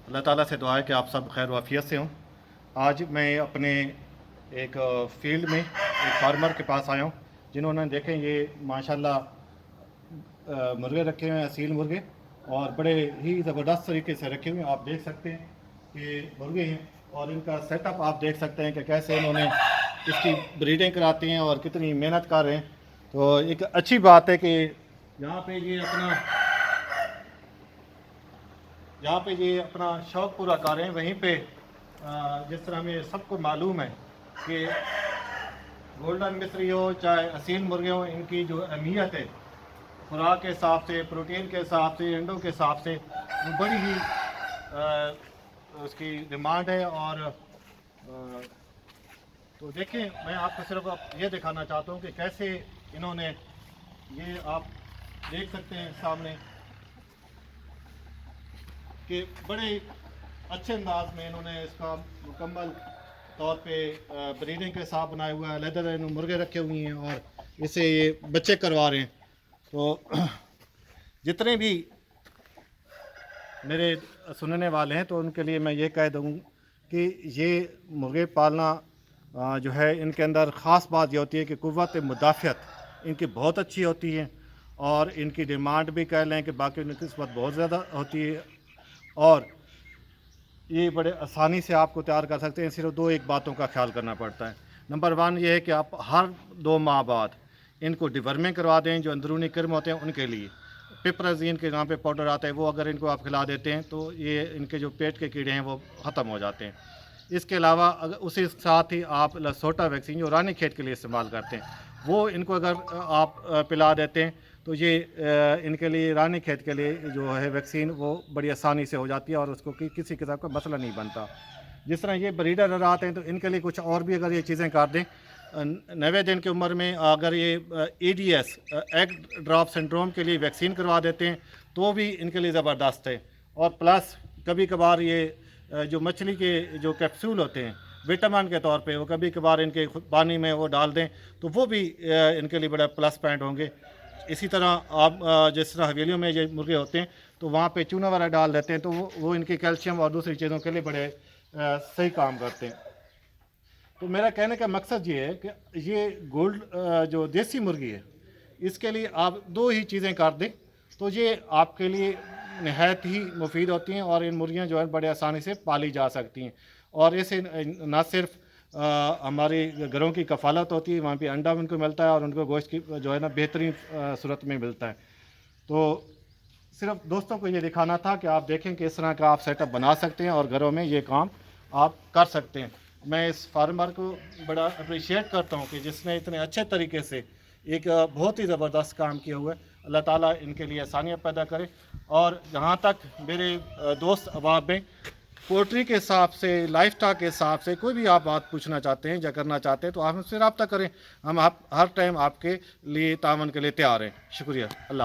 اللہ ताला से दुआ है कि आप सब खैर वाफियत से हों। आज मैं अपने एक फील्ड में एक फार्मर के पास आया हूँ, जिन्होंने देखें ये माशाल्लाह मुर्गे रखे हुए हैं, असील मुर्गे, और बड़े ही ज़बरदस्त तरीके से रखे हुए हैं। आप देख सकते हैं कि मुर्गे हैं, और इनका सेटअप आप देख सकते हैं कि कैसे इन्होंने इसकी ब्रीडिंग कराती हैं और कितनी मेहनत कर रहे हैं। तो एक अच्छी बात है कि यहाँ पे ये अपना शौक़ पूरा कर रहे हैं। वहीं पे जिस तरह हमें सबको मालूम है कि गोल्डन मिस्री हो चाहे असील मुर्गे हो, इनकी जो अहमियत है खुराक के हिसाब से, प्रोटीन के हिसाब से, अंडों के हिसाब से, वो बड़ी ही उसकी डिमांड है। और तो देखें, मैं आपको सिर्फ अब ये दिखाना चाहता हूँ कि कैसे इन्होंने, ये आप देख सकते हैं सामने कि बड़े अच्छे अंदाज में इन्होंने इसका मुकम्मल तौर पे ब्रीडिंग के हिसाब बनाया हुआ है। लेदर मुर्गे रखे हुए हैं और इससे ये बच्चे करवा रहे हैं। तो जितने भी मेरे सुनने वाले हैं तो उनके लिए मैं ये कह दूँ कि ये मुर्गे पालना जो है, इनके अंदर ख़ास बात ये होती है कि क़ुव्वत मुदाफ़ियत इनकी बहुत अच्छी होती है, और इनकी डिमांड भी कह लें कि बाकी उनकी निस्बत बहुत ज़्यादा होती है, और ये बड़े आसानी से आपको तैयार कर सकते हैं। सिर्फ एक बातों का ख्याल करना पड़ता है। नंबर 1 ये है कि आप हर 2 माह बाद इनको डिवर्मिंग करवा दें। जो अंदरूनी क्रम होते हैं उनके लिए पिपराज़ीन के नाम पे पाउडर आता है, वो अगर इनको आप खिला देते हैं तो ये इनके जो पेट के कीड़े हैं वो ख़त्म हो जाते हैं। इसके अलावा अगर उसी साथ ही आप लसोटा वैक्सीन जो रानी खेत के लिए इस्तेमाल करते हैं, वो इनको अगर आप पिला देते हैं तो ये इनके लिए, रानी खेत के लिए जो है वैक्सीन, वो बड़ी आसानी से हो जाती है और उसको किसी किस्म का मसला नहीं बनता। जिस तरह ये ब्रीडर आते हैं तो इनके लिए कुछ और भी अगर ये चीज़ें कर दें, 90 दिन की उम्र में अगर ये EDS एग ड्रॉप सिंड्रोम के लिए वैक्सीन करवा देते हैं तो भी इनके लिए ज़बरदस्त है। और प्लस कभी कभार ये जो मछली के जो कैप्सूल होते हैं विटामिन के तौर पे, वो कभी कभार इनके पानी में वो डाल दें तो वो भी इनके लिए बड़ा प्लस पॉइंट होंगे। इसी तरह आप जिस तरह हवेलियों में ये मुर्गे होते हैं तो वहाँ पे चूना वगैरह डाल देते हैं तो वो इनके कैल्शियम और दूसरी चीज़ों के लिए बड़े सही काम करते हैं। तो मेरा कहने का मकसद ये है कि ये जो देसी मुर्गी है, इसके लिए आप 2 ही चीज़ें कर दें तो ये आपके लिए नहायत ही मुफीद होती हैं, और इन मुर्गियाँ जो है बड़े आसानी से पाली जा सकती हैं। और इससे न सिर्फ हमारे घरों की कफ़ालत होती है, वहाँ पे अंडा उनको मिलता है और उनको गोश्त की जो है ना बेहतरीन सूरत में मिलता है। तो सिर्फ दोस्तों को ये दिखाना था कि आप देखें कि इस तरह का आप सेटअप बना सकते हैं और घरों में ये काम आप कर सकते हैं। मैं इस फार्मर को बड़ा अप्रिशिएट करता हूँ कि जिसने इतने अच्छे तरीके से एक बहुत ही ज़बरदस्त काम किया हुआ है। अल्लाह ताला इनके लिए आसानियाँ पैदा करे। और जहाँ तक मेरे दोस्त अहबाब में पोल्ट्री के हिसाब से, लाइफ स्टॉक के हिसाब से कोई भी आप बात पूछना चाहते हैं या करना चाहते हैं तो आप हमसे रब्ता करें। हम हर टाइम आपके लिए तावन के लिए तैयार हैं। शुक्रिया। अल्लाह।